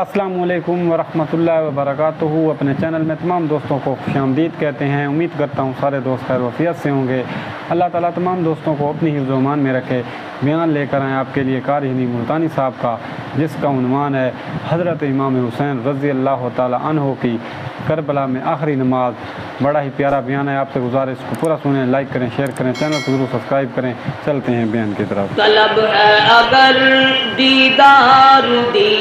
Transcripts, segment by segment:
السلام علیکم ورحمۃ اللہ وبرکاتہ۔ اپنے چینل میں تمام دوستوں کو خوش آمدید کہتے ہیں۔ امید کرتا ہوں سارے دوست خیر وفیت سے ہوں گے۔ اللہ تعالیٰ تمام دوستوں کو اپنی حفظ و امان میں رکھے۔ بیان لے کر آئیں آپ کے لیے کارہنی ملتانی صاحب کا، جس کا عنوان ہے حضرت امام حسین رضی اللہ تعالیٰ عنہ کی کربلا میں آخری نماز۔ بڑا ہی پیارا بیان ہے، آپ سے گزارش اس کو پورا سنیں، لائک کریں، شیئر کریں، چینل کو ضرور سبسکرائب کریں۔ چلتے ہیں بیان کی طرف۔ طلب ہے اگر دیدار دی،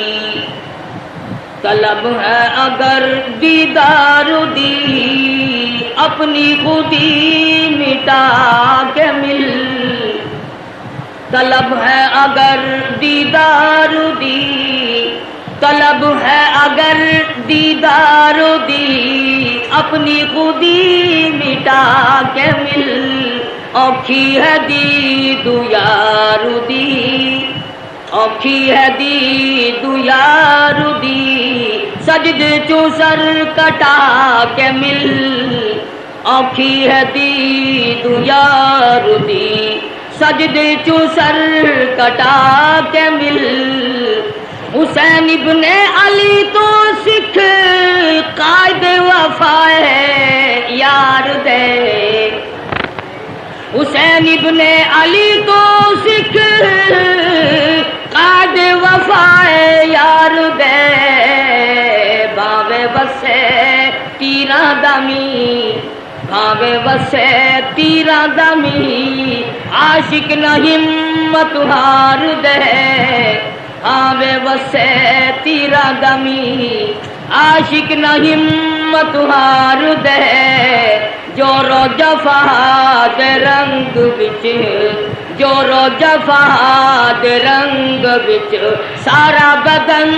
طلب ہے اگر دیدار دی، اپنی خودی مٹا کے مل۔ طلب ہے اگر دیدار دی، طلب ہے اگر دیدار دی، اپنی خودی مٹا کے مل۔ اوکھی ہے دید یار دی، اوکھی ہے دید یار دی، سجد چو سر کٹا کے مل۔ اوکھی ہے دید یار دی، سجد چو سر کٹا کے مل۔ حسین ابن علی تو سکھ قائد وفا ہے یار دے، حسین ابن علی تو سکھ قائد وفا ہے یار دے۔ باوے بسے تیرا دمی، باوے بسے تیرا دمی، عاشق نہ ہمت ہار دے۔ باوے بسے تیرا دمی، عاشق نہ ہمت ہار دے۔ جورو جفا دے رنگ بچ، جورو جفا دے رنگ بچ، سارا بدن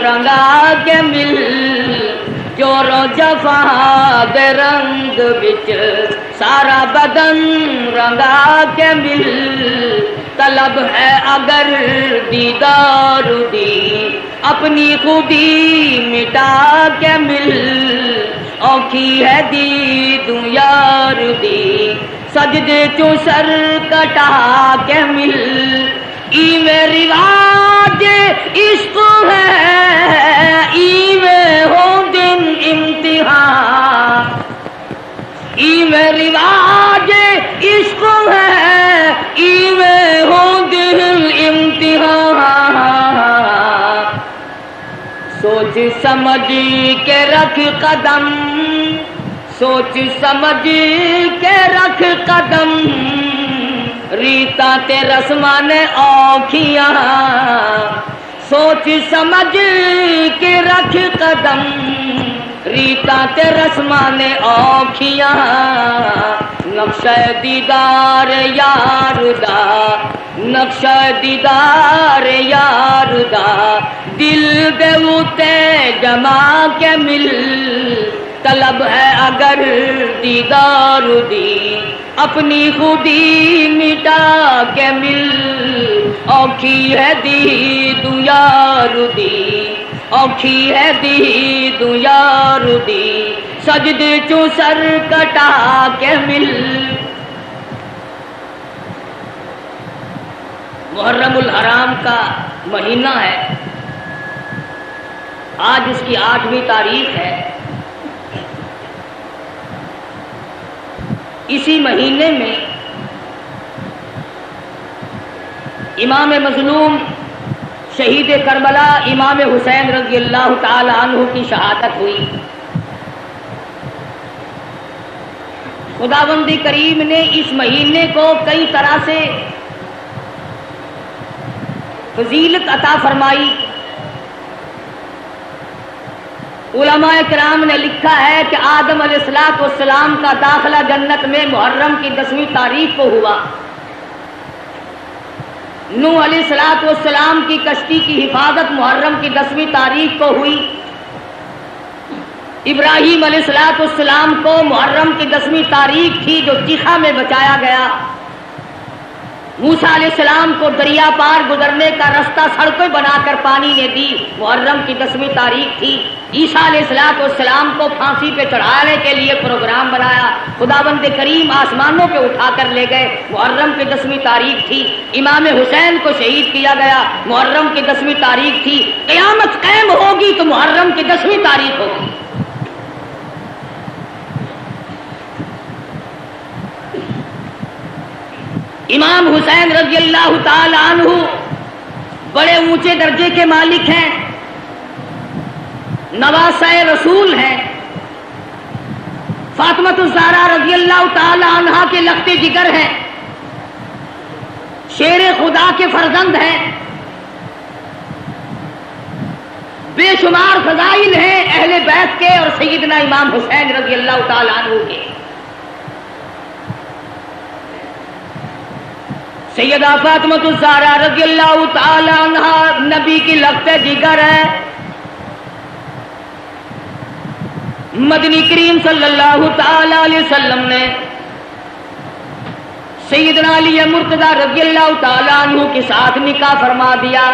رنگا کے مل۔ جورو جفا دے رنگ بچ، سارا بدن رنگا کے مل۔ طلب ہے اگر دیدار دی، اپنی خودی مٹا کے مل۔ اوکھی ہے دید یار دی، سجدے چو سر کٹا کے مل۔ ایویں رواج عشق ہے، ایویں ہو دن امتحان، ایویں رواج عشق ہے، ایویں ہو دن امتحان۔ سوچ سمجھ کے رکھ قدم، سوچ سمجھ کے رکھ قدم، ریتا تے رسمان اوکھیاں۔ سوچ سمجھ کے رکھ قدم، ریتا تے رسمان اوکھیاں۔ نقشہ دیدار یار دا، نقشہ دیدار یار دا، دل دے اتے جما کے مل۔ طلب ہے اگر دیدار دی، اپنی خودی مٹا کے مل۔ اوکھی ہے دید یار دی، اوکھی ہے دید یار دی، سجدے چو سر کٹا کے مل۔ محرم الحرام کا مہینہ ہے، آج اس کی 8ویں تاریخ ہے۔ اسی مہینے میں امام مظلوم شہید کربلا امام حسین رضی اللہ تعالی عنہ کی شہادت ہوئی۔ خداوند کریم نے اس مہینے کو کئی طرح سے فضیلت عطا فرمائی۔ علماء کرام نے لکھا ہے کہ آدم علیہ السلام کا داخلہ جنت میں محرم کی 10ویں تاریخ کو ہوا۔ نوح علیہ السلام کی کشتی کی حفاظت محرم کی 10ویں تاریخ کو ہوئی۔ ابراہیم علیہ السلام کو محرم کی 10ویں تاریخ تھی جو چیخا میں بچایا گیا۔ موسیٰ علیہ السلام کو دریا پار گزرنے کا رستہ سڑکیں بنا کر پانی نے دی، محرم کی 10ویں تاریخ تھی۔ عیسیٰ علیہ السلام کو پھانسی پہ چڑھانے کے لیے پروگرام بنایا، خداوند کریم آسمانوں پہ اٹھا کر لے گئے، محرم کی 10ویں تاریخ تھی۔ امام حسین کو شہید کیا گیا، محرم کی 10ویں تاریخ تھی۔ قیامت قائم ہوگی محرم کی 10ویں تاریخ ہوگی. امام حسین رضی اللہ تعالی عنہ بڑے اونچے درجے کے مالک ہیں، نواسۂ رسول ہیں. فاطمہ الزہرا رضی اللہ تعالی عنہا کے لخت جگر ہیں، شیر خدا کے فرزند ہیں، بے شمار فضائل ہیں اہل بیت کے اور سیدنا امام حسین رضی اللہ تعالی عنہ کے. سیدہ فاطمہ الزہرا رضی اللہ تعالی عنہا نبی کی لخت جگر ہے. مدنی کریم صلی اللہ تعالی علیہ وسلم نے سیدنا علی مرتضی رضی اللہ تعالی عنہ کے ساتھ نکاح فرما دیا.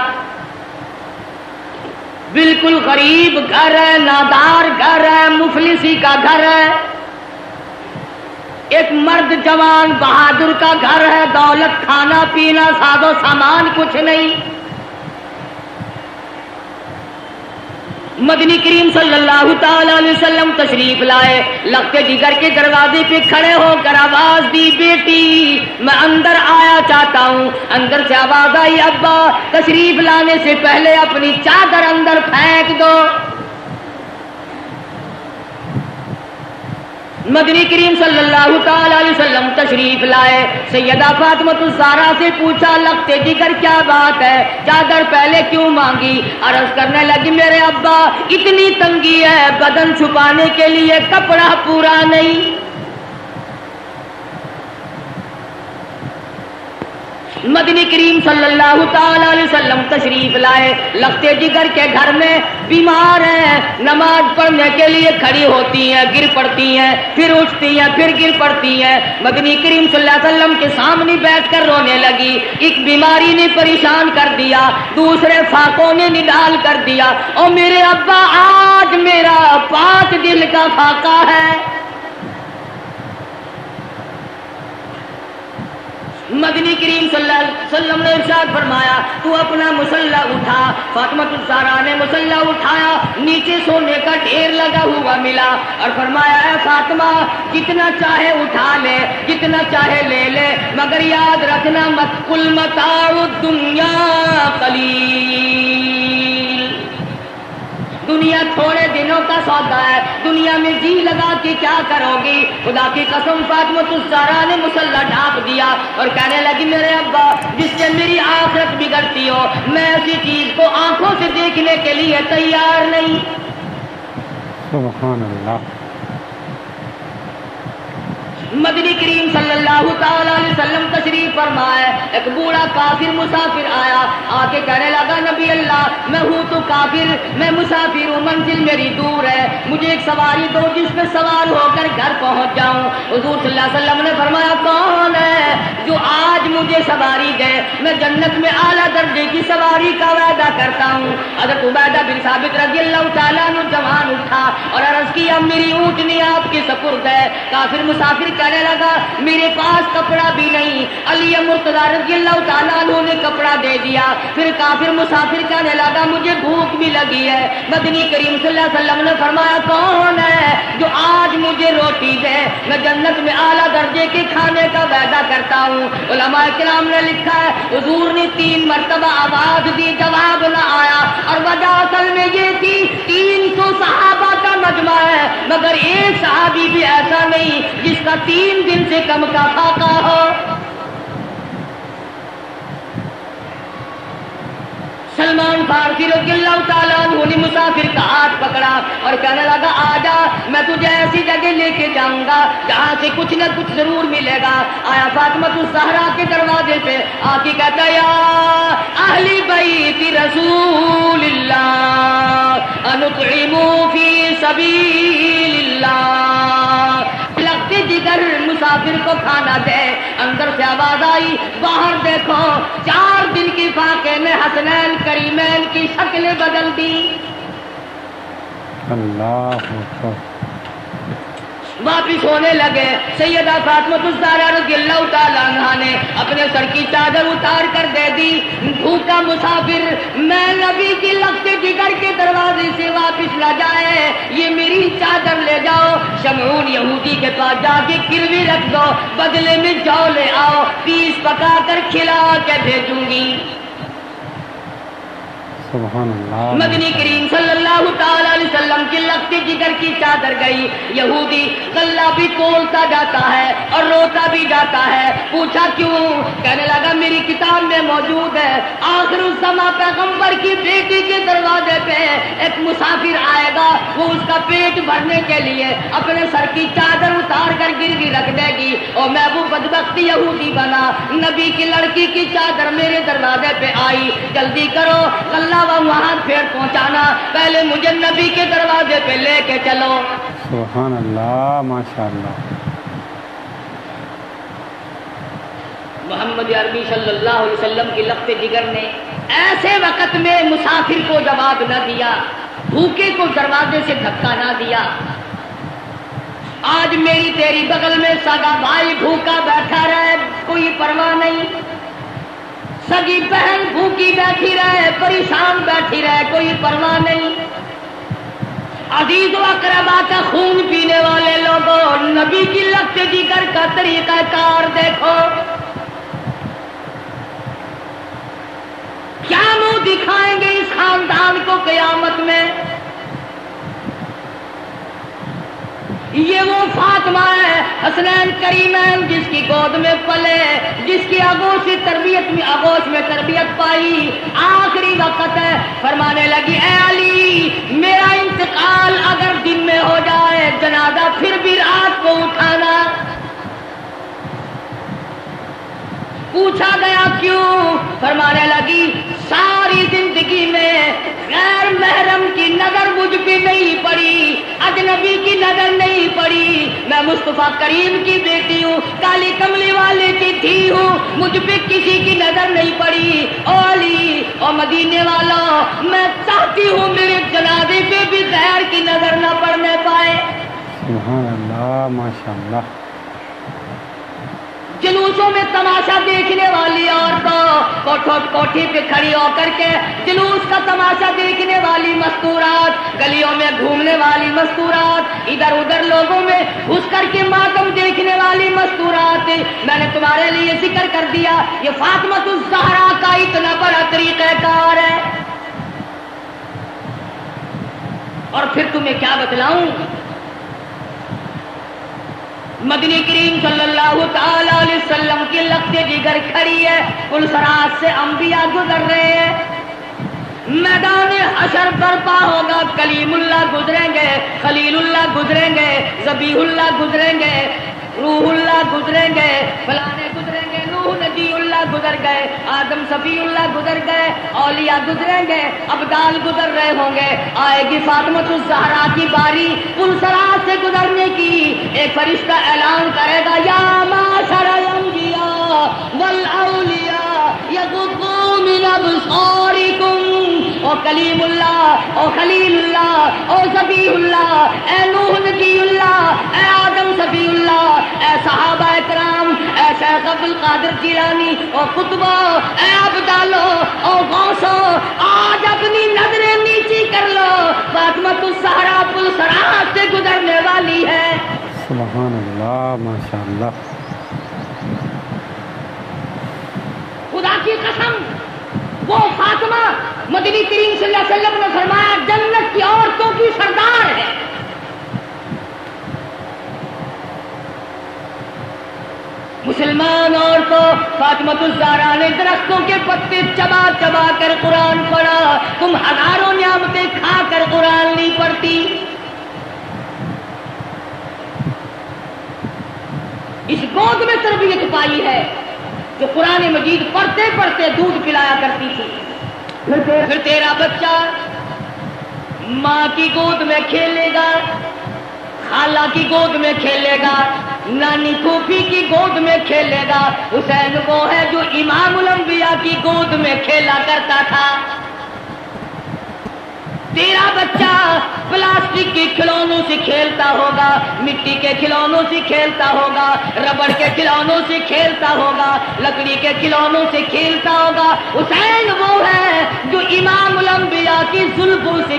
بالکل غریب گھر ہے، نادار گھر ہے، مفلسی کا گھر ہے، ایک مرد جوان بہادر کا گھر ہے، دولت کھانا پینا ساز و سامان کچھ نہیں. مدنی کریم صلی اللہ تعالی علیہ وسلم تشریف لائے، لخت جگر کے دروازے پہ کھڑے ہو کر آواز دی، بیٹی میں اندر آیا چاہتا ہوں. اندر سے آواز آئی، ابا تشریف لانے سے پہلے اپنی چادر اندر پھینک دو. مدنی کریم صلی اللہ تعالی علیہ وسلم تشریف لائے، سیدہ فاطمہ الزہرا سے پوچھا، لخت جگر کیا بات ہے، چادر پہلے کیوں مانگی؟ عرض کرنے لگی، میرے ابا اتنی تنگی ہے، بدن چھپانے کے لیے کپڑا پورا نہیں. مدنی کریم صلی اللہ تعالی علیہ وسلم تشریف لائے، لخت جگر کے گھر میں بیمار ہیں، نماز پڑھنے کے لیے کھڑی ہوتی ہیں، گر پڑتی ہیں، پھر اٹھتی ہیں، پھر گر پڑتی ہیں. مدنی کریم صلی اللہ علیہ وسلم کے سامنے بیٹھ کر رونے لگی. ایک بیماری نے پریشان کر دیا، دوسرے فاقوں نے نڈال کر دیا، اور میرے ابا آج میرا 5 دل کا فاقہ ہے. مدنی کریم صلی اللہ علیہ وسلم نے ارشاد فرمایا، تو اپنا مصلی اٹھا. فاطمہ الزہرا نے مصلی اٹھایا، نیچے سونے کا ڈھیر لگا ہوا ملا اور فرمایا، اے فاطمہ جتنا چاہے اٹھا لے، جتنا چاہے لے لے، مگر یاد رکھنا مت قل متاع الدنیا قلیل. دنیا تھوڑے دنوں کا سودا ہے، دنیا میں جی لگا کے کیا کرو گی؟ خدا کی قسم فاطمہ الزہرا نے مصلی ڈھانپ دیا اور کہنے لگی، میرے ابا جس سے میری آخرت بگڑتی ہو، میں ایسی چیز کو آنکھوں سے دیکھنے کے لیے تیار نہیں. سبحان اللہ. مدنی کریم صلی اللہ تعالی علیہ وسلم تشریف فرمائے. ایک بوڑھا کافر مسافر آیا، آ کے کہنے لگا، نبی اللہ میں ہوں تو کافر، میں مسافر ہوں، منزل میری دور ہے، مجھے ایک سواری دو جس پہ سوار ہو کر گھر پہنچ جاؤں. حضور صلی اللہ علیہ وسلم نے فرمایا، کون ہے جو آج مجھے سواری دے؟ میں جنت میں اعلیٰ درجے کی سواری کا وعدہ کرتا ہوں. حضرت عبیدہ بن ثابت رضی اللہ تعالیٰ عنہ جوان اٹھا اور عرض کیا، میری اونٹنی آپ کے سپرد ہے. کافر مسافر کہنے لگا، میرے پاس کپڑا بھی نہیں. علی مرتضی رضی اللہ تعالیٰ عنہ نے کپڑا دے دیا. پھر کافر مسافر کہنے لگا، مجھے بھوک بھی لگی ہے. مدنی کریم صلی اللہ علیہ وسلم نے فرمایا، کون ہے جو آج مجھے روٹی دے؟ میں جنت میں اعلیٰ درجے کے کھانے کا وعدہ کرتا ہوں. علماء کرام نے لکھا ہے، حضور نے 3 مرتبہ آواز دی، جواب نہ آیا، اور وجہ اصل میں یہ تھی 300 صحابہ کا مجمع ہے، مگر ایک صحابی بھی ایسا نہیں جس کا 3 دن سے کم کا فاقہ ہو. سلمان فارسی رضی اللہ تعالیٰ عنہ نے مسافر کا ہاتھ پکڑا اور کہنے لگا، آجا میں تجھے ایسی جگہ لے کے جاؤں گا جہاں سے کچھ نہ کچھ ضرور ملے گا. آیا فاطمہ الزہرا کے دروازے پہ آ کے کہتا، یا اہل بیت رسول اللہ انطعموا فی سبیل اللہ. لخت جگر مسافر کو کھانا دے. اندر سے آواز آئی، باہر دیکھو، 4 دن کی فاقے میں حسنین کریمین کی شکلیں بدل دی. اللہ اکبر. واپس ہونے لگے. سیدہ فاطمہ الزہرا رضی اللہ تعالیٰ عنہا نے اپنے سر کی چادر اتار کر دے دی. بھوکا مسافر میں نبی کی لخت جگر کے دروازے سے واپس نہ جائے، یہ میری چادر لے جاؤ، شمعون یہودی کے پاس جا کے گروی رکھ دو، بدلے میں جاؤ لے آؤ، 30 پکا کر کھلا کے بھیجوں گی۔ سبحان اللہ۔ مدنی کریم صلی اللہ تعالی علیہ وسلم کی لگتی جگر کی چادر گئی، یہودی غلہ بھی تولتا جاتا ہے اور روتا بھی جاتا ہے، پوچھا کیوں؟ کہنے لگا میری کتاب میں موجود ہے، آخر الزماں پیغمبر کی بیٹی کے دروازے پہ ایک مسافر آئے گا، وہ اس کا پیٹ بھرنے کے لیے اپنے سر کی چادر اتار کر گروی رکھ دے گی، اور میں وہ بدبخت یہودی بنا، نبی کی لڑکی کی چادر میرے دروازے پہ آئی، جلدی کرو غلہ وہاں پھر پہنچانا، پہلے مجھے نبی کے دروازے پہ لے کے چلو۔ سبحان اللہ، ماشاء اللہ۔ محمد عربی صلی اللہ علیہ وسلم کی لخت جگر نے ایسے وقت میں مسافر کو جواب نہ دیا، بھوکے کو دروازے سے دھکا نہ دیا۔ آج میری تیری بغل میں سگا بھائی بھوکا بیٹھا رہے، کوئی پرواہ نہیں، سگی بہن بھوکی بیٹھی رہے، پریشان بیٹھی رہے، کوئی پرواہ نہیں۔ عزیز و اقربا کا خون پینے والے لوگوں، نبی کی لخت جگر کا طریقہ کار دیکھو، کیا منہ دکھائیں گے اس خاندان کو قیامت میں؟ یہ وہ فاطمہ ہے حسنین کریمین جس کی گود میں پلے، جس کی آغوش میں تربیت پائی، آخری وقت ہے، فرمانے لگی اے علی میرا انتقال اگر دن میں ہو جائے جنازہ پھر بھی رات کو اٹھانا۔ پوچھا گیا کیوں؟ فرمانے لگی ساری زندگی میں غیر محرم کی نظر مجھ پہ نہیں پڑی، اجنبی کی نظر نہیں پڑی، میں مصطفیٰ کریم کی بیٹی ہوں، کالی کملی والے کی دھی ہوں، مجھ پہ کسی کی نظر نہیں پڑی۔ او علی او مدینے والوں، میں چاہتی ہوں میرے جنازے پہ بھی غیر کی نظر نہ پڑنے پائے۔ سبحان اللہ، ماشاء اللہ۔ جلوسوں میں تماشا دیکھنے والی عورتوں، کوٹھی پہ کھڑی ہو کر کے جلوس کا تماشا دیکھنے والی مستورات، گلیوں میں گھومنے والی مستورات، ادھر ادھر لوگوں میں گھس کر کے ماتم دیکھنے والی مستورات، میں نے تمہارے لیے ذکر کر دیا یہ فاطمہ الزہرا کا اتنا بڑا طریقہ کار ہے، اور پھر تمہیں کیا بتلاؤں؟ مدنی کریم صلی اللہ تعالی علیہ وسلم کی لخت جگر کھڑی ہے، پلسرات سے انبیاء گزر رہے ہیں، میدان حشر برپا ہوگا، کلیم اللہ گزریں گے، خلیل اللہ گزریں گے، ذبیح اللہ گزریں گے، روح اللہ گزریں گے، فلانے گزریں گے، نوح نبی اللہ گزر گئے، آدم صفی اللہ گزر گئے، اولیاء گزریں گے، ابدال گزر رہے ہوں گے، آئے گی فاطمہ الزہرا کی باری پلسرات سے گزرنے کی، ایک فرشتہ اعلان کرے گا یا معشر الانبیاء والاولیاء یغضوا من ابصارکم، او کلیم اللہ، او خلیل اللہ، او ذبیح اللہ، اے نوح نبی اللہ، اے آدم صفی اللہ، اے صحابہ کرام، اے شیخ عبد القادر جیلانی، او قطبہ، اے ابدالو، او غوثو، آج اپنی نظریں نیچی کر لو، فاطمہ الزہرا پلسرات سے گزرنے والی ہے۔ سبحان اللہ، ماشاء اللہ۔ خدا کی قسم وہ فاطمہ مدنی کریم صلی اللہ علیہ وسلم نے فرمایا جنت کی عورتوں کی سردار ہے۔ مسلمان عورتوں، فاطمہ الزہرا نے درختوں کے پتے چبا چبا کر قرآن پڑھا، تم ہزاروں نعمتیں کھا کر قرآن نہیں پڑھتی۔ اس گود میں تربیت پائی ہے جو قرآن مجید پڑھتے پڑھتے دودھ پلایا کرتی تھی۔ پھر تیرا بچہ ماں کی گود میں کھیلے گا، خالہ کی گود میں کھیلے گا، نانی پھوپھی کی گود میں کھیلے گا، حسین وہ ہے جو امام الانبیاء کی گود میں کھیلا کرتا تھا۔ تیرا بچہ پلاسٹک کے کھلونوں سے کھیلتا ہوگا، مٹی کے کھلونوں سے کھیلتا ہوگا، ربڑ کے کھلونوں سے کھیلتا ہوگا، لکڑی کے کھلونوں سے کھیلتا ہوگا، حسین وہ ہے جو امام الانبیاء کی زلفوں سے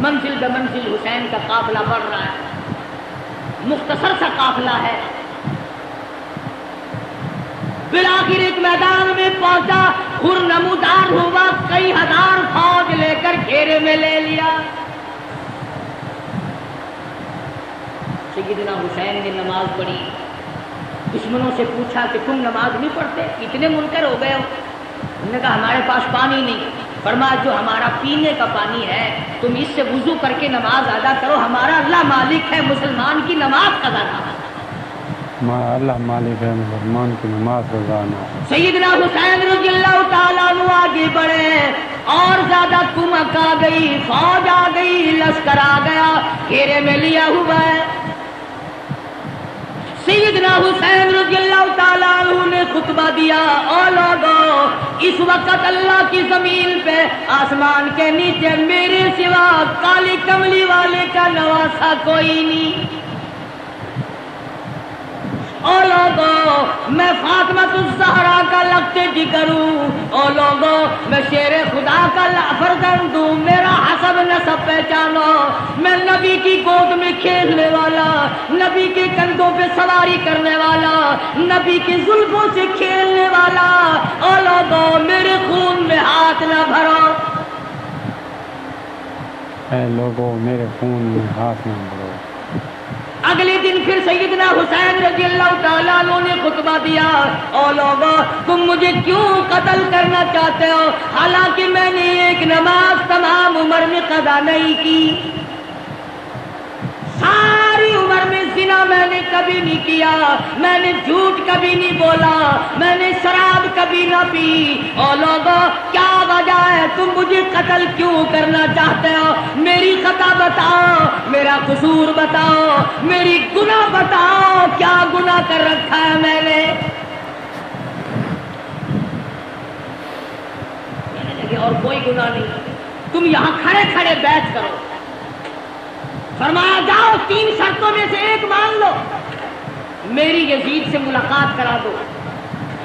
منزل بہ منزل حسین کا قافلہ بڑھ رہا ہے، مختصر سا قافلہ ہے۔ بالآخر ایک میدان میں پہنچا، نمودار ہوا، کئی ہزار فوج لے کر گھیرے میں لے لیا۔ سیدنا حسین نے نماز پڑھی، دشمنوں سے پوچھا کہ تم نماز نہیں پڑھتے، اتنے منکر ہو گئے ہو؟ انہوں نے کہا ہمارے پاس پانی نہیں۔ فرمایا جو ہمارا پینے کا پانی ہے تم اس سے وضو کر کے نماز ادا کرو، ہمارا اللہ مالک ہے، مسلمان کی نماز قضا نہ ہو۔ اللہ مالک ہے، مسلمان کی نماز قضا نہ ہو۔ سیدنا حسین رضی اللہ تعالیٰ عنہ آگے بڑھے، اور زیادہ کمک آ گئی، فوج آ گئی، لشکر آ گیا، گھیرے میں لیا ہوا ہے۔ سیدنا حسین رضی اللہ تعالیٰ عنہ نے خطبہ دیا، او لوگو اس وقت اللہ کی زمین پہ آسمان کے نیچے میرے سوا کالی کملی والے کا نواسا کوئی نہیں۔ او لوگو میں فاطمۃ الزہرا کا لگتے جگر ہوں، او لوگو میں شیر خدا کا فرزند ہوں، میرا حسب نسب پہچانو، میں نبی کی گود میں کھیلنے والا، نبی کے کندھوں پہ سواری کرنے والا، نبی کی زلفوں سے کھیلنے والا، او لوگو میرے خون میں ہاتھ نہ بھرو۔ اے لوگو میرے خون میں ہاتھ نہ بھرو۔ اگلے دن پھر سیدنا حسین رضی اللہ تعالیٰ عنہ نے خطبہ دیا، او لوگو تم مجھے کیوں قتل کرنا چاہتے ہو، حالانکہ میں نے ایک نماز تمام عمر میں قضا نہیں کی، ساری عمر میں زنا میں نے کبھی نہیں کیا، میں نے جھوٹ کبھی نہیں بولا، میں نے شراب کبھی نہ پی، او لوگو کیا وجہ ہے تم مجھے قتل کیوں کرنا چاہتے ہو؟ میری خطا بتاؤ، میرا قصور بتاؤ، میری گناہ بتاؤ، کیا گناہ کر رکھا ہے میں نے؟ اور کوئی گناہ نہیں، تم یہاں کھڑے کھڑے بیٹھ کرو۔ فرمایا جاؤ 3 شرطوں میں سے ایک مان لو، میری یزید سے ملاقات کرا دو،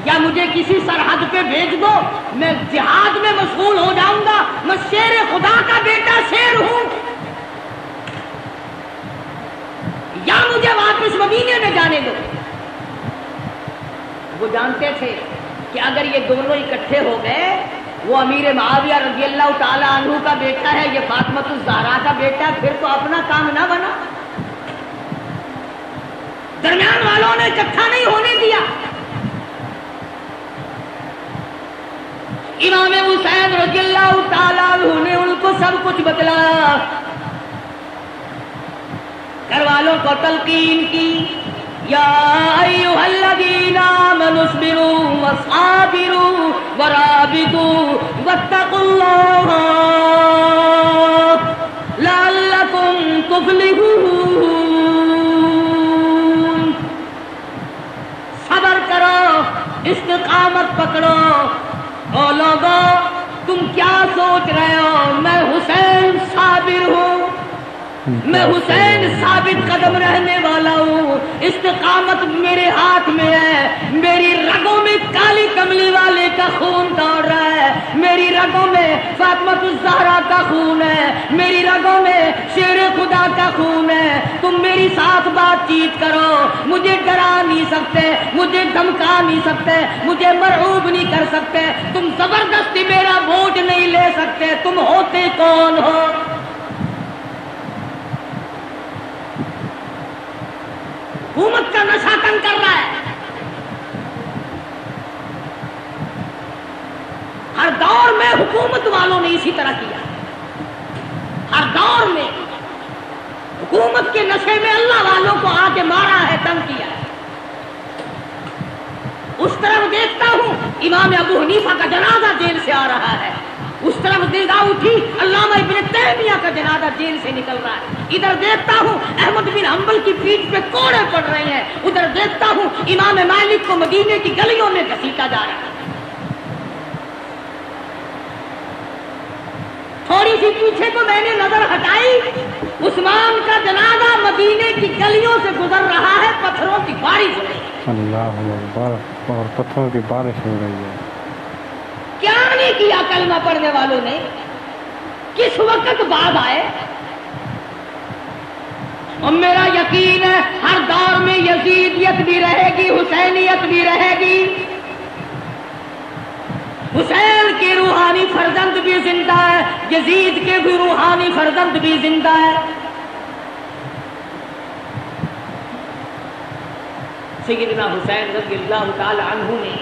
یا مجھے کسی سرحد پہ بھیج دو، میں جہاد میں مشغول ہو جاؤں گا، میں شیر خدا کا بیٹا شیر ہوں، یا مجھے واپس مدینے میں جانے دو۔ وہ جانتے تھے کہ اگر یہ دونوں اکٹھے ہو گئے، وہ امیر معاویہ رضی اللہ تعالیٰ عنہ کا بیٹا ہے، یہ فاطمۃ الزہرا کا بیٹا ہے، پھر تو اپنا کام نہ بنا۔ درمیان والوں نے اکٹھا نہیں ہونے دیا۔ امام حسین رضی اللہ تعالیٰ عنہ نے ان کو سب کچھ بتلایا، گھر والوں کو تلقین کی، یا ایھا الذین آمنوا اصبروا وصابروا ورابطوا واتقوا اللہ لعلکم تفلحون۔ صبر کرو، استقامت پکڑو۔ او لوگو تم کیا سوچ رہے ہو؟ میں حسین صابر ہوں، میں حسین ثابت قدم رہنے والا ہوں، استقامت میرے ہاتھ میں ہے، میری رگوں میں کالی کملی والے کا خون دوڑ رہا ہے، میری رگوں میں فاطمۃ الزہرا کا خون ہے، میری رگوں میں شیر خدا کا خون ہے۔ تم میری ساتھ بات چیت کرو، مجھے ڈرا نہیں سکتے، مجھے دھمکا نہیں سکتے، مجھے مرعوب نہیں کر سکتے، تم زبردستی میرا ووٹ نہیں لے سکتے، تم ہوتے کون ہو؟ حکومت کا نشہ تنگ کر رہا ہے، ہر دور میں حکومت والوں نے اسی طرح کیا، ہر دور میں حکومت کے نشے میں اللہ والوں کو آ کے مارا ہے، تنگ کیا ہے۔ اس طرف دیکھتا ہوں امام ابو حنیفہ کا جنازہ جیل سے آ رہا ہے، اس طرف نگاہ اٹھی علامہ ابن تیمیہ کا جنازہ جیل سے نکل رہا ہے، ادھر دیکھتا ہوں احمد بن حنبل کی پیٹھ پہ کوڑے پڑ رہے ہیں، ادھر دیکھتا ہوں امام مالک کو مدینے کی گلیوں میں گھسیٹا جا رہا ہے۔ تھوڑی سی پیچھے کو میں نے نظر ہٹائی، عثمان کا جنازہ مدینے کی گلیوں سے گزر رہا ہے، پتھروں کی بارش ہو رہی ہے، اللہ اکبر، اور پتھروں کی بارش ہو رہی ہے۔ کیا نہیں کیا کلمہ پڑھنے والوں نے؟ کس وقت بعد آئے؟ اور میرا یقین ہے ہر دور میں یزیدیت بھی رہے گی، حسینیت بھی رہے گی۔ حسین کے روحانی فرزند بھی زندہ ہے، یزید کے بھی روحانی فرزند بھی زندہ ہے۔ سیدنا حسین رضی اللہ تعالی عنہ نے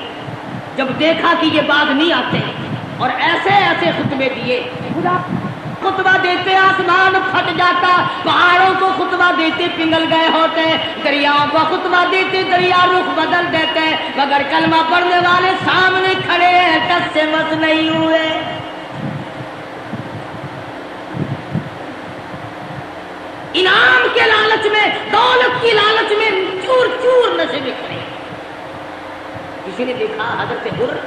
جب دیکھا کہ یہ باغ نہیں آتے اور ایسے ایسے خطبے دیے، خدا خطبہ دیتے آسمان پھٹ جاتا، پہاڑوں کو خطبہ دیتے پنگل گئے ہوتے، دریاؤں کو خطبہ دیتے دریا رخ بدل دیتے، مگر کلمہ پڑھنے والے سامنے کھڑے ہیں، ٹس سے مس نہیں ہوئے۔ انعام کے لالچ میں، دولت کی لالچ میں چور چور نشے میں کھڑے۔ کسی نے دیکھا حضرت حر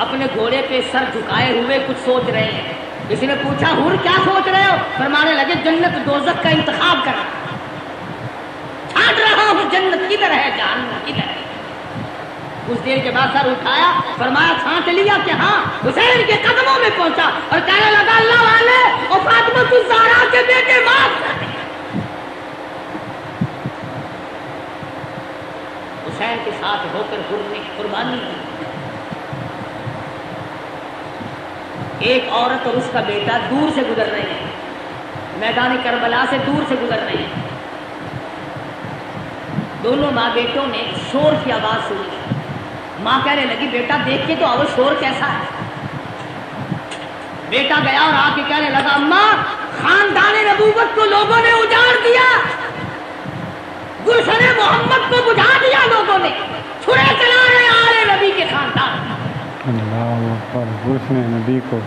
اپنے گھوڑے پہ سر جھکائے ہوئے کچھ سوچ رہے ہیں۔ کسی نے پوچھا حر کیا سوچ رہے ہو؟ فرمانے لگے جنت دوزخ کا انتخاب کرا، چھانٹ رہا ہوں جنت کدھر ہے جہنم کدھر ہے۔ کچھ دیر کے بعد سر اٹھایا، فرمایا چھانٹ لیا کہ ہاں، حسین کے قدموں میں پہنچا اور کہنے لگا اللہ والے اور فاطمہ الزہرا کے بیٹے معاف کر دیں۔ حسین کے ساتھ ہو کر حر نے قربانی کی۔ ایک عورت اور اس کا بیٹا دور سے گزر رہے ہیں، میدان کربلا سے دور سے گزر رہے ہیں۔ دونوں ماں بیٹوں نے شور کی آواز سنی۔ ماں کہنے لگی بیٹا دیکھ کے تو آؤ شور کیسا ہے۔ بیٹا گیا اور آ کے کہنے لگا اماں خاندان نبوت کو لوگوں نے اجاڑ دیا، گلشن محمد کو بجھا دیا لوگوں نے، چھرے چلا رہے آل نبی کے خاندان۔ اللہ اکبر، گلشن نبی کو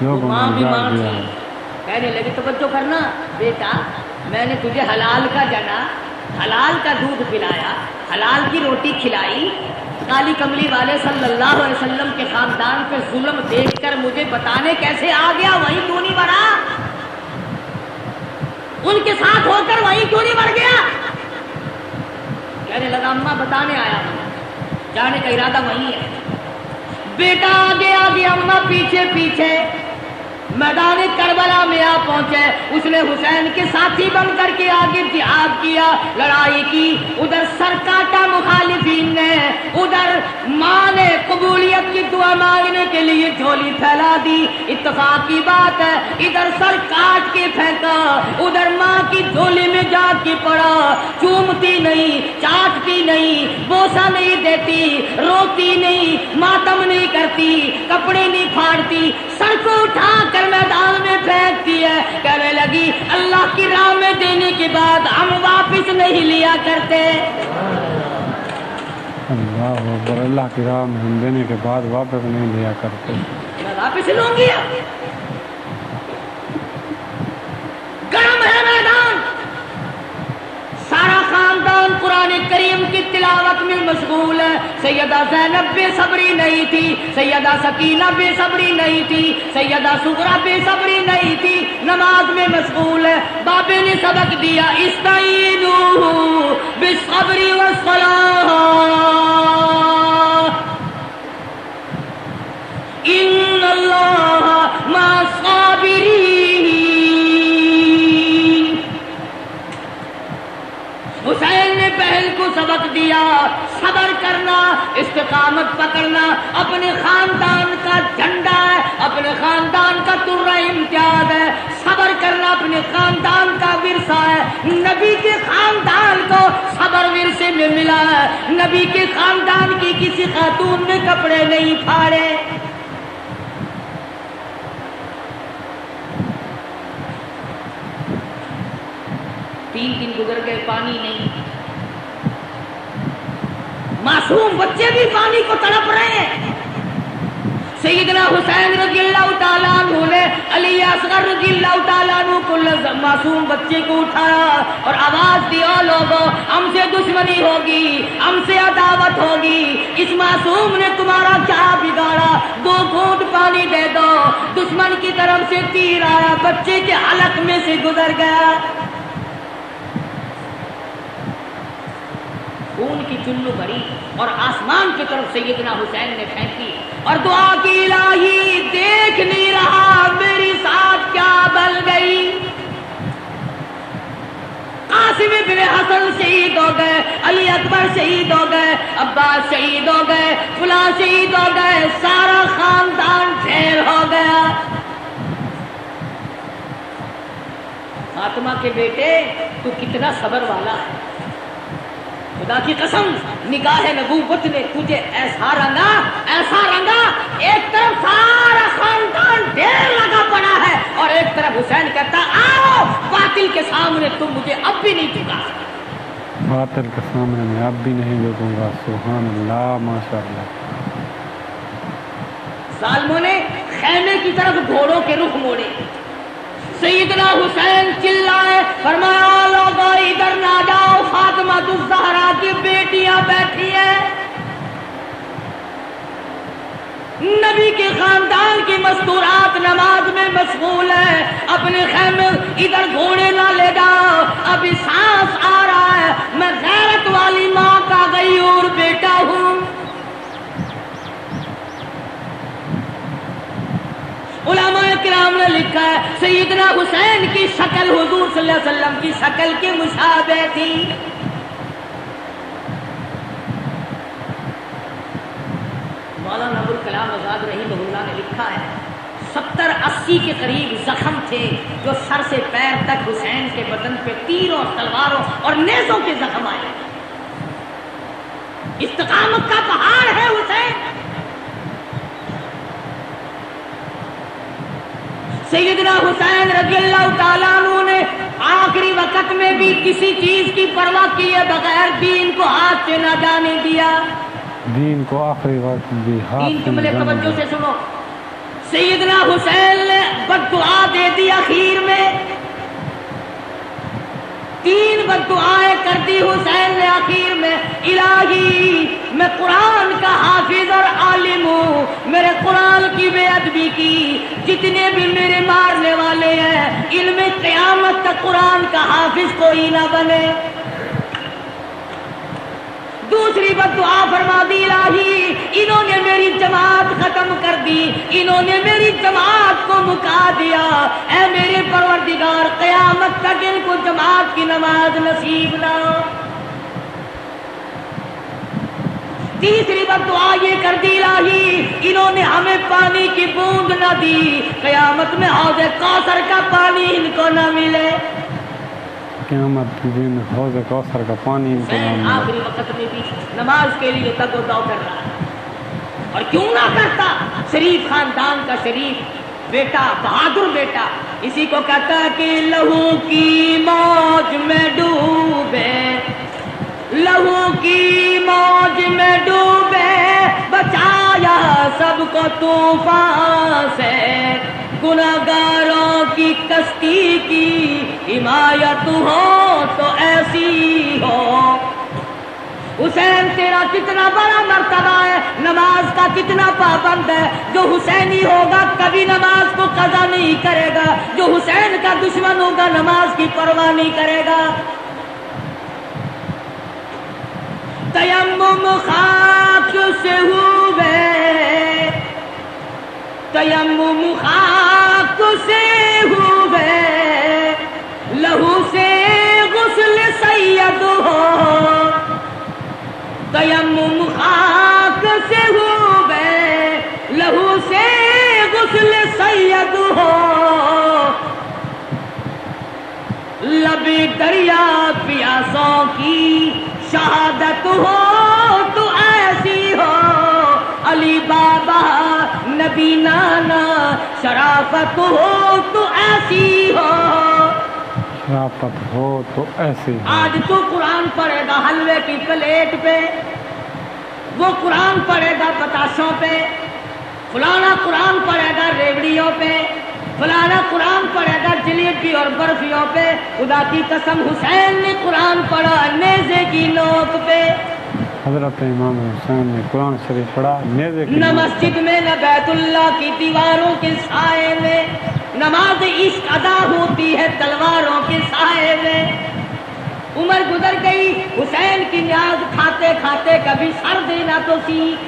لوگوں نے اجاڑ دیا۔ کہنے لگے توجہ کرنا بیٹا، میں نے تجھے حلال کا جنا، حلال کا دودھ پلایا، حلال کی روٹی کھلائی، کالی کملی والے صلی اللہ علیہ وسلم کے خاندان پہ ظلم دیکھ کر مجھے بتانے کیسے آ گیا وہیں کیوں نہیں مرا؟ ان کے ساتھ ہو کر وہیں کیوں نہیں مر گیا؟ کہنے لگا اماں بتانے آیا ہوں، جانے کا ارادہ وہیں ہے۔ بیٹا آگے آگے، اماں پیچھے پیچھے، میدان کربلا میں آ پہنچے۔ اس نے حسین کے ساتھی بن کر کے آگے جہاد کیا، لڑائی کی، ادھر سر کاٹا مخالفین نے، ادھر ماں نے قبولیت کی دعا مانگنے کے لیے جھولی پھیلا دی۔ اتفاق کی بات ہے ادھر سر کاٹ کے پھینکا، ادھر ماں کی جھولی میں جا کے پڑا، چومتی نہیں، چاٹتی نہیں، بوسہ نہیں دیتی، روتی نہیں، ماتم نہیں کرتی، کپڑے نہیں پھاڑتی، سر کو اٹھا کر میدان میں پھینکتی ہے۔ کہنے لگی اللہ کی راہ میں دینے کے بعد ہم واپس نہیں لیا کرتے۔ اللہ اکبر، اللہ کی راہ میں ہم دینے کے بعد واپس نہیں لیا کرتے۔ میں واپس لوں گی، گرم ہے میدان، سارا خاندان قرآن کریم کی تلاوت میں مشغول ہے۔ سیدہ زینب بے صبری نہیں تھی، سیدہ سکینہ بے صبری نہیں تھی، سیدہ سغرا بے صبری نہیں تھی، نماز میں مشغول ہے۔ بابے نے سبق دیا استعینوا بالصبر والصلاۃ ان اللہ مع الصابرین۔ حسین نے بہن کو سبق دیا صبر کرنا، استقامت پکڑنا، اپنے خاندان کا جھنڈا ہے، اپنے خاندان کا ترہ امتیاز ہے، صبر کرنا اپنے خاندان کا ورثہ ہے۔ نبی کے خاندان کو صبر ورثے میں ملا ہے، نبی کے خاندان کی کسی خاتون نے کپڑے نہیں پھاڑے۔ تین دن گزر گئے، پانی نہیں، معصوم بچے بھی پانی کو تڑپ رہے ہیں۔ سیدنا حسین رضی اللہ تعالیٰ عنہ نے علی اصغر رضی اللہ تعالیٰ عنہ کو معصوم بچے کو اٹھایا اور آواز دی او لوگوں ہم سے دشمنی ہوگی، ہم سے عداوت ہوگی، اس معصوم نے تمہارا کیا بگاڑا، 2 گھونٹ پانی دے دو۔ دشمن کی طرف سے تیر آیا، بچے کے حلق میں سے گزر گیا، خون کی چلو بھری اور آسمان کی طرف سیدنا حسین نے پھینکی اور دعا کی الہی دیکھ نہیں رہا میری ساتھ کیا بل گئی۔ قاسم ابن حسن شہید ہو گئے، علی اکبر شہید ہو گئے، عباس شہید ہو گئے، فلاں شہید ہو گئے، سارا خاندان ڈھیر ہو گیا۔ فاطمہ کے بیٹے تو کتنا صبر والا ہے، خدا کی قسم نگاہ نبوت نے تجھے ایسا رنگا، ایک طرف سارا خاندان ڈھیر لگا پڑا ہے اور ایک طرف حسین کہتا آؤ باطل کے سامنے تم مجھے اب بھی نہیں جھکا سکتے، باطل کے سامنے میں اب بھی نہیں جھکوں گا۔ سبحان اللہ، ماشاء اللہ۔ ظالموں نے خیمے کی طرف گھوڑوں کے رخ موڑے، سیدنا حسین چلائے، فرمایا لوگوں ادھر نہ جاؤ، فاطمہ الزہرا کی بیٹیاں بیٹھی ہیں، نبی کے خاندان کی مستورات نماز میں مشغول ہے، اپنے خیمے ادھر گھوڑے نہ لے جاؤ، ابھی سانس آ رہا ہے، میں غیرت والی ماں کا غیور بیٹا ہوں۔ علماء کرام نے لکھا ہے سیدنا حسین کی شکل حضور صلی اللہ علیہ وسلم کی شکل کی مشابہ تھی۔ مولانا ابوالکلام آزاد رحمہ اللہ نے لکھا ہے 70-80 کے قریب زخم تھے جو سر سے پیر تک حسین کے بدن پہ تیروں، تلواروں اور نیزوں کے زخم آئے۔ استقامت کا پہاڑ ہے حسین۔ سیدنا حسین رضی اللہ تعالیٰ عنہ نے آخری وقت میں بھی کسی چیز کی پرواہ کیے بغیر دین کو ہاتھ سے نہ جانے دیا، دین کو آخری وقت بھی ہاتھ دین سے جملے نہ جانے توجہ دیا۔ سے سنو، سیدنا حسین نے بددعا دے دی، اخیر میں 3 بددعائیں کر دی حسین نے آخر میں، الہی میں قرآن کا حافظ اور عالم ہوں، میرے قرآن کی بے ادبی کی، جتنے بھی میرے مارنے والے ہیں علم قیامت تک قرآن کا حافظ کوئی نہ بنے۔ دوسری بددعا فرما دی، الہی انہوں نے میری جماعت ختم کر دی، انہوں نے میری جماعت کو مکا دیا، اے میرے پروردگار قیامت تک ان کو جماعت کی نماز نصیب نہ ہو۔ تیسری بددعا یہ کر دی، الہی انہوں نے ہمیں پانی کی بوند نہ دی، قیامت میں حوض کوثر کا پانی ان کو نہ ملے۔ قیامت کے دن حوض کوثر کا پانی ان کو نہ ملے۔ آخری وقت میں بھی نماز کے لیے تگ و دو کر رہا ہے، اور کیوں نہ کرتا، شریف خاندان کا شریف بیٹا، بہادر بیٹا، اسی کو کہتا ہے کہ لہو کی موج میں ڈوبے، لہو کی موج میں ڈوبے، بچایا سب کو طوفان سے، گناہگاروں کی کشتی کی حمایت ہو تو ایسی ہو۔ حسین تیرا کتنا بڑا مرتبہ ہے، نماز کا کتنا پابند ہے، جو حسینی ہوگا کبھی نماز کو قضا نہیں کرے گا، جو حسین کا دشمن ہوگا نماز کی پرواہ نہیں کرے گا۔ تیمم خاک سے ہوئے، تیمم خاک سے ہوئے، لہو سے غسل سید ہو، تیمم خاک سے ہوئے، لہو سے غسل سید ہو، لب دریا پیاسوں کی شہادت ہو تو ایسی ہو، علی بابا نبی نانا شرافت ہو تو ایسی ہو، شرافت ہو تو ایسی ہو۔ آج تو قرآن پڑھے گا حلوے کی پلیٹ پہ، وہ قرآن پڑھے گا بتاشوں پہ، فلانا قرآن پڑھے گا ریوڑیوں پہ، فلانا قرآن پڑھے گا جلیبی اور برفیوں پہ۔ خدا کی قسم حسین نے قرآن پڑھا نیزے کی نوک پہ، حضرت امام حسین نے قرآن شریف پڑھا نیزے کی نہ نوک پہ۔ مسجد میں نہ بیت اللہ کی دیواروں کے سائے میں، نماز عشق ادا ہوتی ہے تلواروں کے سائے میں۔ عمر گزر گئی، حسین کی نیاز کھاتے کھاتے کبھی سر دینا تو سیکھ،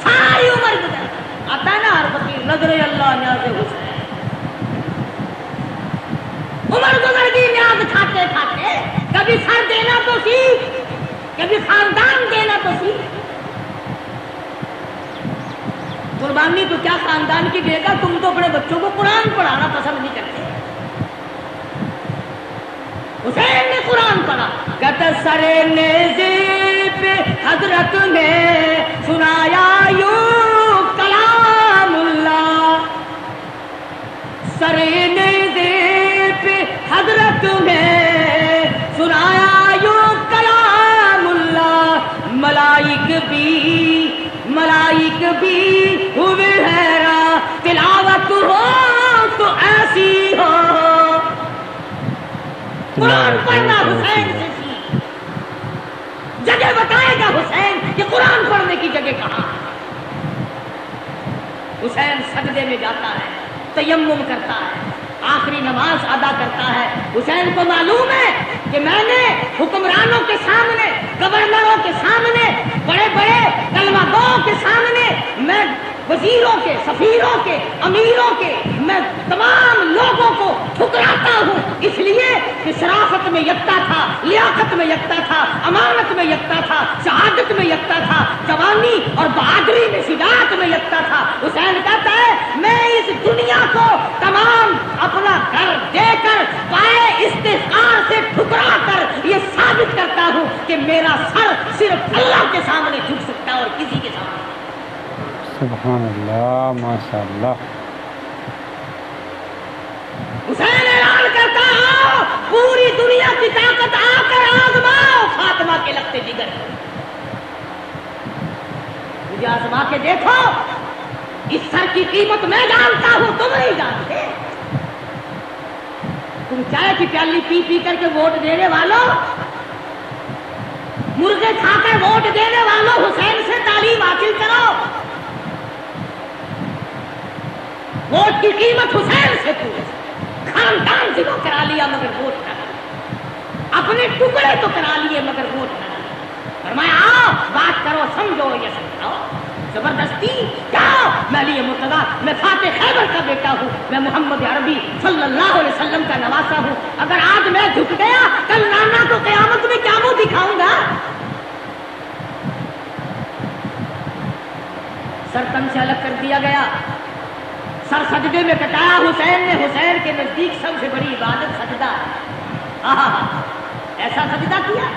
ساری عمر گزر گئی۔ آتا ہے نا ہر فقیر نظر اللہ نیاز حسین، عمر گزر گئی نیاز کھاتے کھاتے، کبھی سر دینا تو سیکھ، کبھی خاندان دینا تو سیکھ۔ قربانی تو کیا خاندان کی دے گا، تم تو اپنے بچوں کو قرآن پڑھانا پسند نہیں کرتے۔ حسین نے قرآن پڑھا، کہتا سر نیزے پہ حضرت نے سنایا یوں کلام اللہ، سر نیزے پہ حضرت نے سنایا یوں کلام اللہ، ملائک بھی ہوئے حیران، تلاوت ہو تو ایسی ہو۔ قرآن پڑھنا حسین سے سیکھ، جگہ بتائے گا حسین کہ قرآن پڑھنے کی جگہ کہاں ہے۔ حسین سجدے میں جاتا ہے، تیمم کرتا ہے، آخری نماز ادا کرتا ہے۔ حسین کو معلوم ہے کہ میں نے حکمرانوں کے سامنے، گورنروں کے سامنے، بڑے بڑے کلمہ گوؤں کے سامنے، میں وزیروں کے، سفیروں کے، امیروں کے، میں تمام لوگوں کو ٹھکراتا ہوں، اس لیے کہ شرافت میں یکتا تھا، لیاقت میں یکتا تھا، امانت میں یکتا تھا، شہادت میں یکتا تھا، جوانی اور بہادری میں، شجاعت میں یکتا تھا۔ حسین کہتا ہے میں اس دنیا کو تمام اپنا گھر دے کر، پائے استحقار سے ٹھکرا کر یہ ثابت کرتا ہوں کہ میرا سر صرف اللہ کے سامنے جھک سکتا ہے اور کسی کے سامنے۔ سبحان اللہ، ماشاء اللہ۔ حسین اعلان کرتا ہو پوری دنیا کی طاقت آ کر آزماؤ فاطمہ کے لگتے جگر، مجھے آزما کے دیکھو، اس سر کی قیمت میں جانتا ہوں، تم نہیں جانتے۔ تم چائے کی پیالی پی پی کر کے ووٹ دینے والوں، مرغے کھا کر ووٹ دینے والوں، حسین سے تعلیم حاصل کرو۔ ووٹ کی قیمت حسین سے پوچھ، خاندان سے تو کرا لیا مگر ووٹ نہ کرا، اپنے ٹکڑے تو کرا لیے مگر ووٹ نہ کرا۔ فرمایا آؤ بات کرو، سمجھو یا سمجھاؤ، زبردستی کیا؟ میں علی مرتضیٰ، میں فاتح خیبر کا بیٹا ہوں، میں محمد عربی صلی اللہ علیہ وسلم کا نواسا ہوں، اگر آج میں جھک گیا کل نانا کو قیامت میں کیا منہ دکھاؤں گا؟ سر تن سے الگ کر دیا گیا، سر سجدے میں کٹایا حسین نے۔ حسین کے نزدیک سب سے بڑی عبادت سجدہ ہے۔ ایسا سجدہ کیا،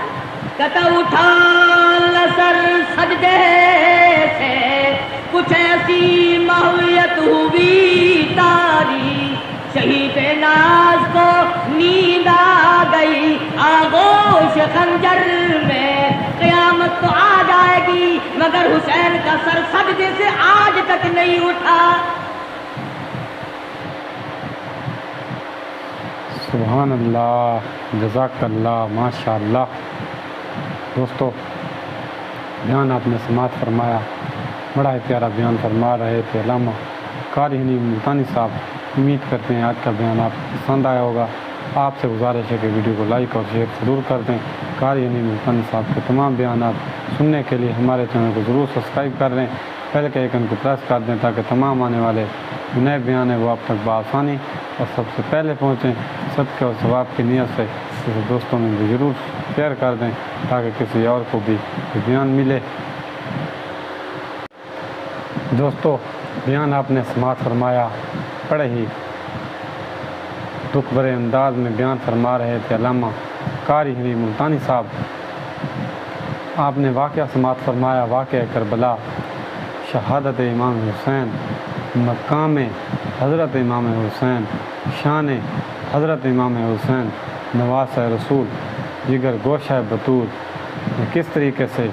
کہتا اٹھا سر سجدے سے، کچھ ایسی ماحولیت ہوئی تاری، شہید ناز کو نیند آ گئی، آغوش خنجر میں قیامت تو آ جائے گی، مگر حسین کا سر سجدے سے آج تک نہیں اٹھا۔ سبحان اللہ، جزاک اللہ، ماشاء اللہ۔ دوستو، بیان آپ نے سماعت فرمایا، بڑا ہی پیارا بیان فرما رہے تھے علامہ قاری حنیف ملتانی صاحب۔ امید کرتے ہیں آج کا بیان آپ کو پسند آیا ہوگا۔ آپ سے گزارش ہے کہ ویڈیو کو لائک اور شیئر ضرور کر دیں۔ قاری حنیف ملتانی صاحب کے تمام بیانات سننے کے لیے ہمارے چینل کو ضرور سبسکرائب کر لیں، بیل کے آئیکن کو پریس کر دیں تاکہ تمام آنے والے نئے بیان ہیں وہ آپ تک بآسانی اور سب سے پہلے پہنچیں۔ صدقے اور ثواب کی نیت سے کسی دوستوں میں بھی ضرور شیئر کر دیں تاکہ کسی اور کو بھی بیان ملے۔ دوستو، بیان آپ نے سماعت فرمایا، بڑے ہی دکھ بھرے انداز میں بیان فرما رہے تھے علامہ قاری حنیف ملتانی صاحب۔ آپ نے واقعہ سماعت فرمایا، واقعہ کربلا، شہادت امام حسین، مقام حضرت امام حسین، شان حضرت امام حسین، نواز رسول، جگر گوشہ بطول، کس طریقے سے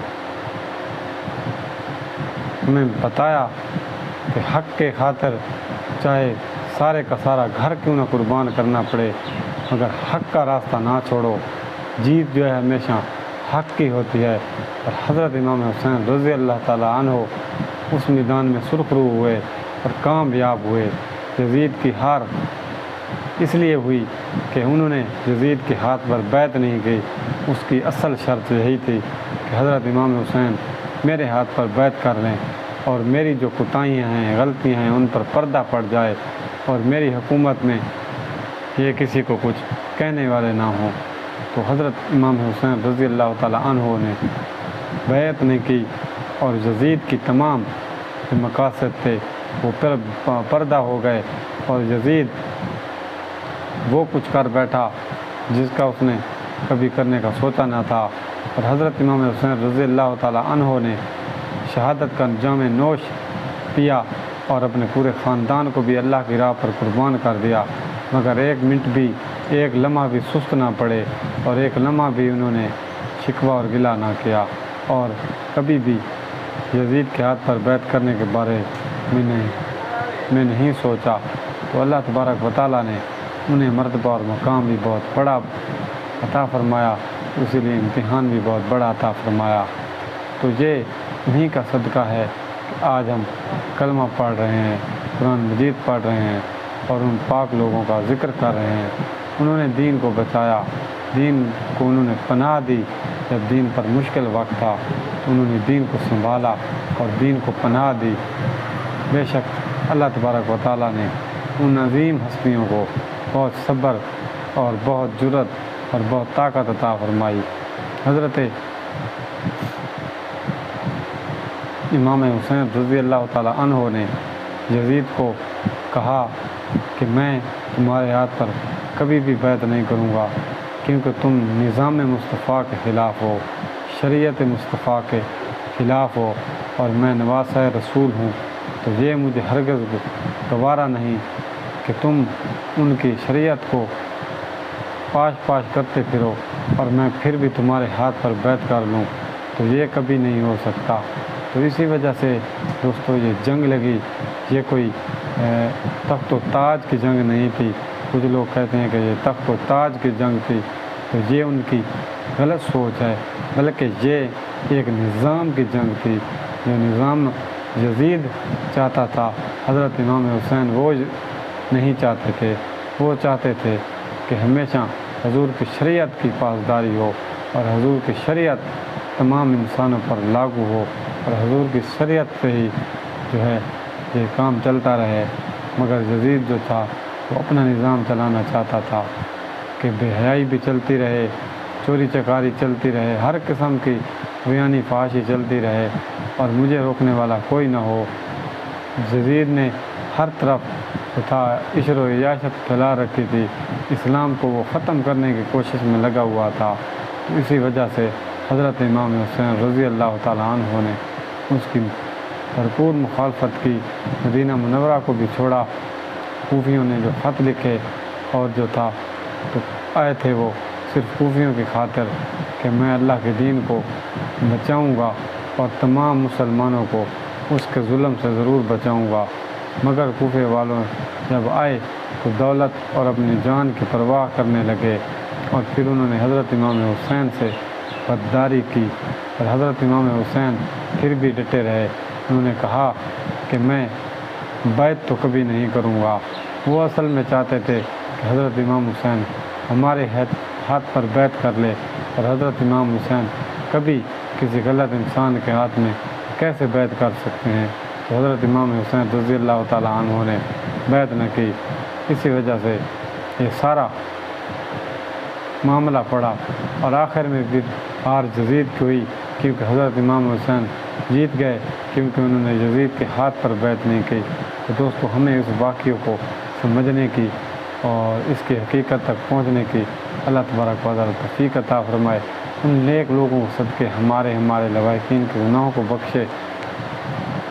ہمیں بتایا کہ حق کے خاطر چاہے سارے کا سارا گھر کیوں نہ قربان کرنا پڑے مگر حق کا راستہ نہ چھوڑو۔ جیت جو ہے ہمیشہ حق کی ہوتی ہے، اور حضرت امام حسین رضی اللہ تعالیٰ عنہ اس میدان میں سرخرو ہوئے اور کامیاب ہوئے۔ یزید کی ہار اس لیے ہوئی کہ انہوں نے یزید کے ہاتھ پر بیعت نہیں کی، اس کی اصل شرط یہی تھی کہ حضرت امام حسین میرے ہاتھ پر بیعت کر لیں اور میری جو کوتاہیاں ہیں، غلطیاں ہیں، ان پر پردہ پڑ جائے اور میری حکومت میں یہ کسی کو کچھ کہنے والے نہ ہوں۔ تو حضرت امام حسین رضی اللہ تعالیٰ عنہ نے بیعت نہیں کی اور یزید کی تمام جو مقاصد تھے وہ پردہ ہو گئے، اور یزید وہ کچھ کر بیٹھا جس کا اس نے کبھی کرنے کا سوچا نہ تھا، اور حضرت امام حسین رضی اللہ تعالیٰ عنہ نے شہادت کا جام نوش پیا اور اپنے پورے خاندان کو بھی اللہ کی راہ پر قربان کر دیا، مگر ایک منٹ بھی، ایک لمحہ بھی سست نہ پڑے، اور ایک لمحہ بھی انہوں نے شکوہ اور گلہ نہ کیا، اور کبھی بھی یزید کے ہاتھ پر بیعت کرنے کے بارے میں نہیں سوچا۔ تو اللہ تبارک و تعالیٰ نے انہیں مرتبہ اور مقام بھی بہت بڑا عطا فرمایا، اسی لیے امتحان بھی بہت بڑا عطا فرمایا۔ تو یہ انہیں کا صدقہ ہے کہ آج ہم کلمہ پڑھ رہے ہیں، قرآن مجید پڑھ رہے ہیں، اور ان پاک لوگوں کا ذکر کر رہے ہیں۔ انہوں نے دین کو بچایا، دین کو انہوں نے پناہ دی۔ جب دین پر مشکل وقت تھا تو انہوں نے دین کو سنبھالا اور دین کو پناہ دی۔ بے شک اللہ تبارک و تعالیٰ نے ان عظیم ہستیوں کو بہت صبر اور بہت جرأت اور بہت طاقت عطا فرمائی۔ حضرت امام حسین رضی اللہ تعالیٰ عنہ نے یزید کو کہا کہ میں تمہارے ہاتھ پر کبھی بھی بیعت نہیں کروں گا، کیونکہ تم نظام مصطفیٰ کے خلاف ہو، شریعت مصطفیٰ کے خلاف ہو، اور میں نواسہ رسول ہوں، تو یہ مجھے ہرگز گوارا نہیں کہ تم ان کی شریعت کو پاش کرتے پھرو اور میں پھر بھی تمہارے ہاتھ پر بیعت کر لوں، تو یہ کبھی نہیں ہو سکتا۔ تو اسی وجہ سے دوستو یہ جنگ لگی، یہ کوئی تخت و تاج کی جنگ نہیں تھی۔ کچھ لوگ کہتے ہیں کہ یہ تخت و تاج کی جنگ تھی، تو یہ ان کی غلط سوچ ہے، بلکہ یہ ایک نظام کی جنگ تھی، جو نظام یزید چاہتا تھا، حضرت امام حسین وہ نہیں چاہتے تھے۔ وہ چاہتے تھے کہ ہمیشہ حضور کی شریعت کی پاسداری ہو، اور حضور کی شریعت تمام انسانوں پر لاگو ہو، اور حضور کی شریعت پہ ہی جو ہے یہ کام چلتا رہے۔ مگر یزید جو تھا وہ اپنا نظام چلانا چاہتا تھا کہ بے حیائی بھی چلتی رہے، چوری چکاری چلتی رہے، ہر قسم کی بیانی فحاشی چلتی رہے، اور مجھے روکنے والا کوئی نہ ہو۔ یزید نے ہر طرف جو تھا عشر و عیاشت پھیلا رکھی تھی، اسلام کو وہ ختم کرنے کی کوشش میں لگا ہوا تھا۔ اسی وجہ سے حضرت امام حسین رضی اللہ تعالیٰ عنہ نے اس کی بھرپور مخالفت کی، مدینہ منورہ کو بھی چھوڑا۔ کوفیوں نے جو خط لکھے اور جو تھا تو آئے تھے وہ صرف کوفیوں کی خاطر کہ میں اللہ کے دین کو بچاؤں گا اور تمام مسلمانوں کو اس کے ظلم سے ضرور بچاؤں گا، مگر کوفے والوں جب آئے تو دولت اور اپنی جان کی پرواہ کرنے لگے، اور پھر انہوں نے حضرت امام حسین سے غداری کی، اور حضرت امام حسین پھر بھی ڈٹے رہے۔ انہوں نے کہا کہ میں بیعت تو کبھی نہیں کروں گا۔ وہ اصل میں چاہتے تھے کہ حضرت امام حسین ہمارے ہاتھ پر بیعت کر لے، اور حضرت امام حسین کبھی کسی غلط انسان کے ہاتھ میں کیسے بیعت کر سکتے ہیں؟ تو حضرت امام حسین رضی اللہ تعالیٰ عنہ نے بیعت نہ کی۔ اسی وجہ سے یہ سارا معاملہ پڑا، اور آخر میں پھر ہار یزید کی ہوئی، کیونکہ حضرت امام حسین جیت گئے، کیونکہ انہوں نے یزید کے ہاتھ پر بیعت نہیں کی۔ تو دوستو ہمیں اس واقعے کو سمجھنے کی اور اس کی حقیقت تک پہنچنے کی اللہ تبارک و تعالیٰ توفیق عطا فرمائے۔ ان نیک لوگوں کو صدقے ہمارے لواحقین کے گناہوں کو بخشے،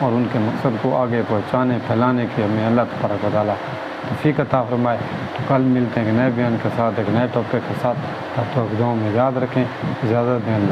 اور ان کے مقصد کو آگے پہنچانے پھیلانے کی ہمیں اللہ تبارک و تعالیٰ توفیق عطا فرمائے۔ تو کل ملتے ہیں ایک نئے بیان کے ساتھ، ایک نئے ٹاپک کے ساتھ۔ تب تک دعاؤں میں یاد رکھیں، اجازت دیں اللہ۔